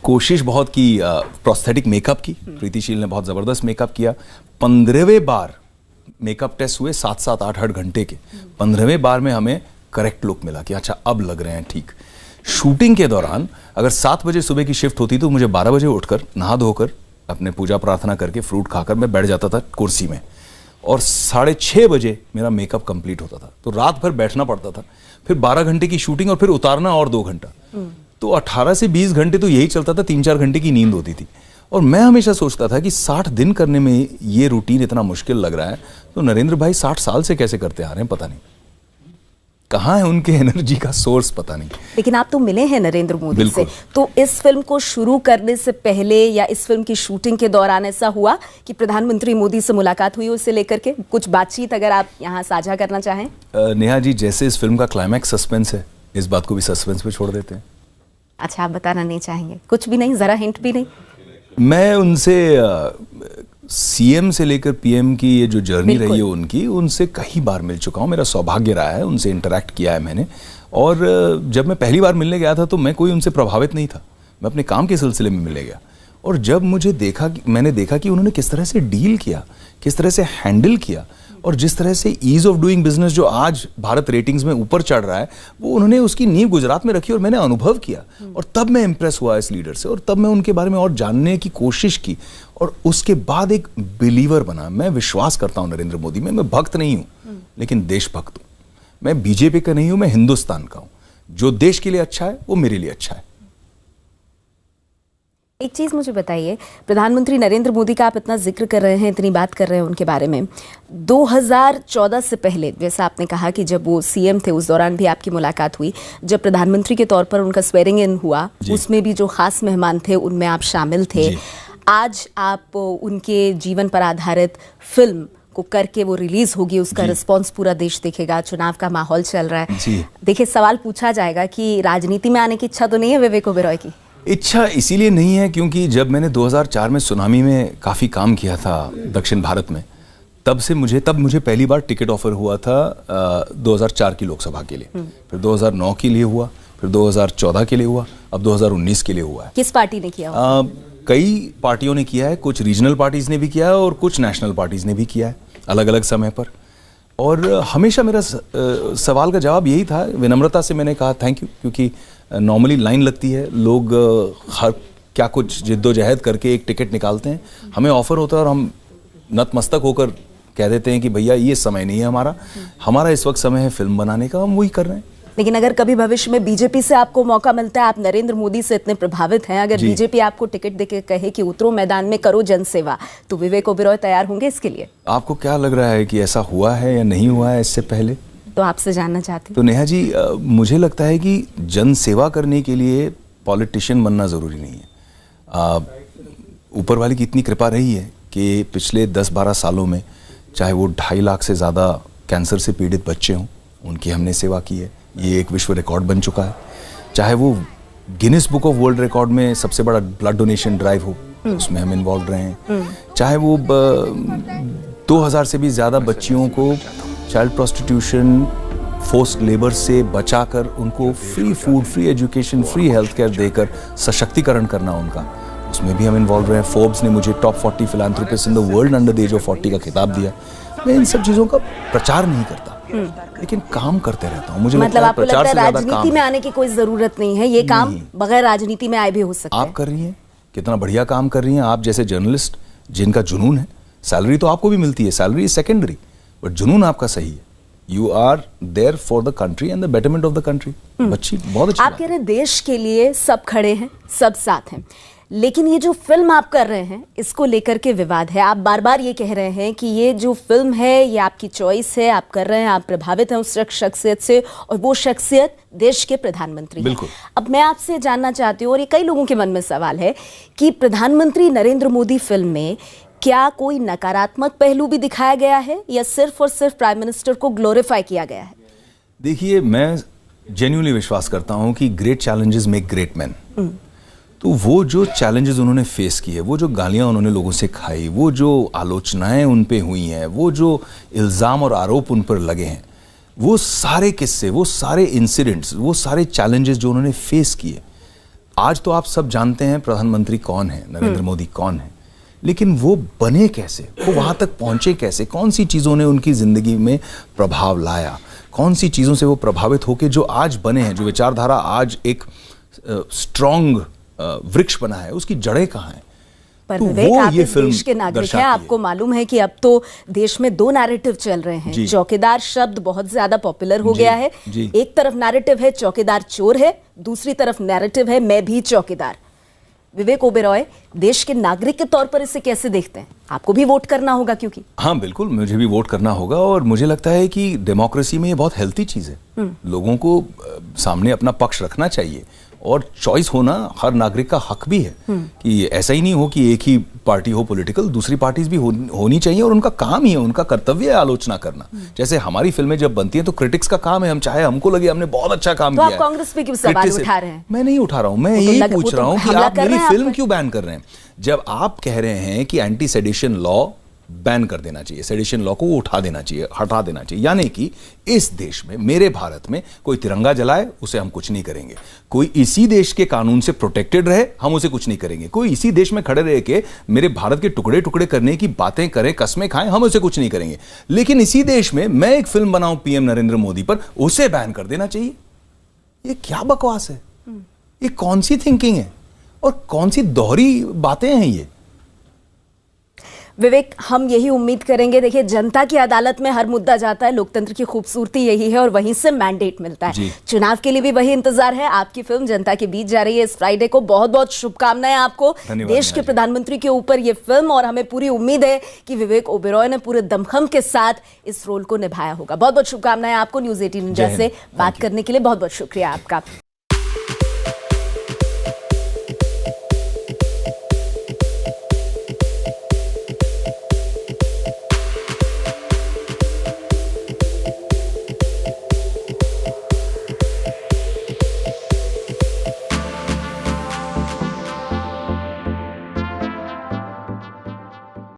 S9: कोशिश बहुत की, प्रोस्थेटिक मेकअप की, प्रीतिशील ने बहुत ज़बरदस्त मेकअप किया। 15वें बार मेकअप टेस्ट हुए 7-7, 8-8 घंटे के। 15वें बार में हमें करेक्ट लुक मिला कि अच्छा अब लग रहे हैं ठीक। शूटिंग के दौरान अगर 7 बजे सुबह की शिफ्ट होती तो मुझे 12 बजे उठकर नहा धोकर अपने पूजा प्रार्थना करके फ्रूट खाकर मैं बैठ जाता था कुर्सी में, और 6:30 बजे मेरा मेकअप कंप्लीट होता था। तो रात भर बैठना पड़ता था, फिर 12 घंटे की शूटिंग और फिर उतारना और 2 घंटा, तो 18 से 20 घंटे तो यही चलता था। 3-4 घंटे की नींद होती थी। और मैं हमेशा सोचता था कि 60 दिन करने में ये रूटीन इतना मुश्किल लग रहा है, तो नरेंद्र भाई 60 साल से कैसे करते आ रहे हैं पता नहीं, कहाँ है उनके एनर्जी का सोर्स पता नहीं।
S1: लेकिन आप तो मिले हैं नरेंद्र मोदी से, तो इस फिल्म को शुरू करने से पहले या इस फिल्म की शूटिंग के दौरान ऐसा हुआ कि प्रधानमंत्री मोदी से मुलाकात हुई उसे लेकर के कुछ बातचीत अगर आप यहाँ साझा करना चाहें?
S9: नेहा जी, जैसे इस फिल्म का क्लाइमैक्स सस्पेंस है, इस बात को भी सस्पेंस पे छोड़ देते हैं।
S1: अच्छा, आप बताना नहीं चाहेंगे? कुछ भी नहीं, जरा हिंट भी नहीं?
S9: मैं उनसे सीएम से लेकर पीएम की ये जो जर्नी रही है उनकी, उनसे कई बार मिल चुका हूँ। मेरा सौभाग्य रहा है, उनसे इंटरेक्ट किया है मैंने। और जब मैं पहली बार मिलने गया था तो मैं कोई उनसे प्रभावित नहीं था, मैं अपने काम के सिलसिले में मिलने गया। और जब मैंने देखा कि उन्होंने किस तरह से डील किया, किस तरह से हैंडल किया, और जिस तरह से ईज ऑफ डूइंग बिजनेस जो आज भारत रेटिंग्स में ऊपर चढ़ रहा है, वो उन्होंने उसकी नींव गुजरात में रखी और मैंने अनुभव किया। और तब मैं इंप्रेस हुआ इस लीडर से, और तब मैं उनके बारे में और जानने की कोशिश की, और उसके बाद एक बिलीवर बना। मैं विश्वास करता हूं नरेंद्र मोदी में। मैं भक्त नहीं हूं, लेकिन देशभक्त हूं। मैं बीजेपी का नहीं हूं, मैं हिंदुस्तान का हूं। जो देश के लिए अच्छा है वो मेरे लिए अच्छा है।
S1: एक चीज़ मुझे बताइए, प्रधानमंत्री नरेंद्र मोदी का आप इतना जिक्र कर रहे हैं, इतनी बात कर रहे हैं उनके बारे में, 2014 से पहले जैसा आपने कहा कि जब वो सीएम थे उस दौरान भी आपकी मुलाकात हुई, जब प्रधानमंत्री के तौर पर उनका स्वेरिंग इन हुआ उसमें भी जो खास मेहमान थे उनमें आप शामिल थे। आज आप उनके जीवन पर आधारित फिल्म को करके वो रिलीज होगी, उसका रिस्पॉन्स पूरा देश देखेगा, चुनाव का माहौल चल रहा है। देखिए, सवाल पूछा जाएगा कि राजनीति में आने की इच्छा तो नहीं है विवेक ओबेरॉय की?
S9: इच्छा इसीलिए नहीं है क्योंकि जब मैंने 2004 में सुनामी में काफ़ी काम किया था दक्षिण भारत में, तब मुझे पहली बार टिकट ऑफर हुआ था 2004 की लोकसभा के लिए, फिर 2009 के लिए हुआ, फिर 2014 के लिए हुआ, अब 2019 के लिए हुआ है।
S1: किस पार्टी ने किया?
S9: कई पार्टियों ने किया है, कुछ रीजनल पार्टीज ने भी किया है और कुछ नेशनल पार्टीज ने भी किया है अलग अलग समय पर। और हमेशा मेरा सवाल का जवाब यही था, विनम्रता से मैंने कहा थैंक यू, क्योंकि नॉर्मली लाइन लगती है, लोग हर क्या कुछ जिद्दोजहद करके एक टिकट निकालते हैं, हमें ऑफर होता है और हम नतमस्तक होकर कह देते हैं कि भैया ये समय नहीं है हमारा इस वक्त समय है फिल्म बनाने का, हम वही कर रहे हैं।
S1: लेकिन अगर कभी भविष्य में बीजेपी से आपको मौका मिलता है, आप नरेंद्र मोदी से इतने प्रभावित हैं, अगर बीजेपी आपको टिकट देके कहे कि उतरो मैदान में करो जनसेवा, तो विवेक ओबेरॉय तैयार होंगे इसके लिए?
S9: आपको क्या लग रहा है कि ऐसा हुआ है या नहीं हुआ है इससे पहले?
S1: तो आपसे जानना चाहती हूँ।
S9: तो नेहा जी, मुझे लगता है कि जन सेवा करने के लिए पॉलिटिशियन बनना ज़रूरी नहीं है। ऊपर वाले की इतनी कृपा रही है कि पिछले 10-12 सालों में चाहे वो 2.5 लाख से ज़्यादा कैंसर से पीड़ित बच्चे हों, उनकी हमने सेवा की है, ये एक विश्व रिकॉर्ड बन चुका है। चाहे वो Guinness book of world record में सबसे बड़ा ब्लड डोनेशन ड्राइव हो, उसमें हम इन्वॉल्व रहे हैं। चाहे वो 2000 से भी ज़्यादा बच्चियों को चाइल्ड प्रोस्टिट्यूशन, फोर्स्ड लेबर से बचाकर उनको free food, free education, free health care देकर सशक्तिकरण करना उनका, उसमें भी हम इन्वॉल्व रहे हैं। फोर्ब्स ने मुझे top 40 philanthropist in the world under the age of 40 का खिताब दिया। मैं इन सब चीज़ों का प्रचार नहीं करता, लेकिन काम करते रहता हूँ। मुझे
S1: मतलब आपको लगता है राजनीति में आने की कोई जरूरत नहीं है, ये काम बगैर राजनीति में आए भी हो सकता है?
S9: आप कर रही हैं, कितना बढ़िया काम कर रही हैं। आप जैसे जर्नलिस्ट जिनका जुनून है, सैलरी तो आपको भी मिलती है, सैलरी इज सेकेंडरी, बट जुनून आपका सही है। You are there for the country and the betterment of the country. बच्ची बहुत अच्छी।
S1: आप कह रहे हैं देश के लिए सब खड़े हैं, सब साथ हैं, लेकिन ये जो फिल्म आप कर रहे हैं इसको लेकर के विवाद है। आप बार बार ये कह रहे हैं कि ये जो फिल्म है ये आपकी चॉइस है, आप कर रहे हैं, आप प्रभावित हैं उस शख्सियत से, और वो शख्सियत देश के प्रधानमंत्री हैं। अब मैं आपसे जानना चाहती हूँ, और ये कई लोगों के मन में सवाल है कि प्रधानमंत्री नरेंद्र मोदी फिल्म में क्या कोई नकारात्मक पहलू भी दिखाया गया है या सिर्फ और सिर्फ प्राइम मिनिस्टर को ग्लोरीफाई किया गया है?
S9: देखिए, मैं जेन्युइनली विश्वास करता हूँ कि great challenges make great man. तो वो जो चैलेंजेस उन्होंने फेस किए, वो जो गालियां उन्होंने लोगों से खाई, वो जो आलोचनाएं उन पे हुई हैं, वो जो इल्ज़ाम और आरोप उन पर लगे हैं, वो सारे किस्से, वो सारे इंसिडेंट्स, वो सारे चैलेंजेस जो उन्होंने फेस किए, आज तो आप सब जानते हैं प्रधानमंत्री कौन है, नरेंद्र मोदी कौन है। लेकिन वो बने कैसे, वो वहाँ तक पहुँचे कैसे, कौन सी चीज़ों ने उनकी ज़िंदगी में प्रभाव लाया, कौन सी चीज़ों से वो प्रभावित होकर जो आज बने हैं, जो विचारधारा आज एक स्ट्रॉन्ग वृक्ष बना है, उसकी जड़ें कहाँ हैं।
S1: पर
S9: तो
S1: विवेक,
S9: वो
S1: आप
S9: ये
S1: इस
S9: फिल्म
S1: देश के नागरिक हैं,
S9: दर्शाती है।
S1: आपको मालूम है कि अब तो देश में 2 नैरेटिव चल रहे हैं। चौकीदार शब्द बहुत ज्यादा पॉपुलर हो गया है। एक तरफ नैरेटिव है चौकीदार चोर है, दूसरी तरफ नैरेटिव है मैं भी चौकीदार। विवेक ओबेरॉय, देश के नागरिक के तौर पर इसे कैसे देखते हैं? आपको भी वोट करना होगा क्योंकि।
S9: हाँ बिल्कुल, मुझे भी वोट करना होगा और मुझे लगता है कि डेमोक्रेसी में ये बहुत हेल्थी चीज़ है। लोगों को सामने अपना पक्ष रखना चाहिए और चॉइस होना हर नागरिक का हक भी है कि ऐसा ही नहीं हो कि एक ही पार्टी हो पॉलिटिकल, दूसरी पार्टीज भी होनी चाहिए और उनका काम ही है, उनका कर्तव्य है आलोचना करना। जैसे हमारी फिल्में जब बनती हैं तो क्रिटिक्स का काम है, हम चाहे हमको लगे हमने बहुत अच्छा काम
S1: तो
S9: किया
S1: आप कांग्रेस पे क्यों सवाल उठा रहे हैं?
S9: मैं नहीं उठा रहा हूं, मैं यही पूछ रहा हूं कि आप मेरी फिल्म क्यों बैन कर रहे हैं। जब आप कह रहे हैं कि एंटी सेडिशन लॉ बैन कर देना चाहिए, सेडिशन लॉ को उठा देना चाहिए, हटा देना चाहिए, यानी कि इस देश में, मेरे भारत में कोई तिरंगा जलाए उसे हम कुछ नहीं करेंगे, कोई इसी देश के कानून से प्रोटेक्टेड रहे हम उसे कुछ नहीं करेंगे, कोई इसी देश में खड़े रह के मेरे भारत के टुकड़े टुकड़े करने की बातें करे, कस्में खाएं, हम उसे कुछ नहीं करेंगे। लेकिन इसी देश में मैं एक फिल्म बनाऊं पीएम नरेंद्र मोदी पर, उसे बैन कर देना चाहिए। ये क्या बकवास है? ये कौन सी थिंकिंग है और कौन सी दोहरी बातें हैं ये?
S1: विवेक, हम यही उम्मीद करेंगे। देखिए, जनता की अदालत में हर मुद्दा जाता है, लोकतंत्र की खूबसूरती यही है और वहीं से मैंडेट मिलता है। चुनाव के लिए भी वही इंतजार है। आपकी फिल्म जनता के बीच जा रही है इस फ्राइडे को। बहुत बहुत शुभकामनाएं आपको, देश के प्रधानमंत्री के ऊपर ये फिल्म, और हमें पूरी उम्मीद है कि विवेक ओबेरॉय ने पूरे दमखम के साथ इस रोल को निभाया होगा। बहुत बहुत शुभकामनाएं आपको। न्यूज़ 18 इंडिया से बात करने के लिए बहुत बहुत शुक्रिया आपका।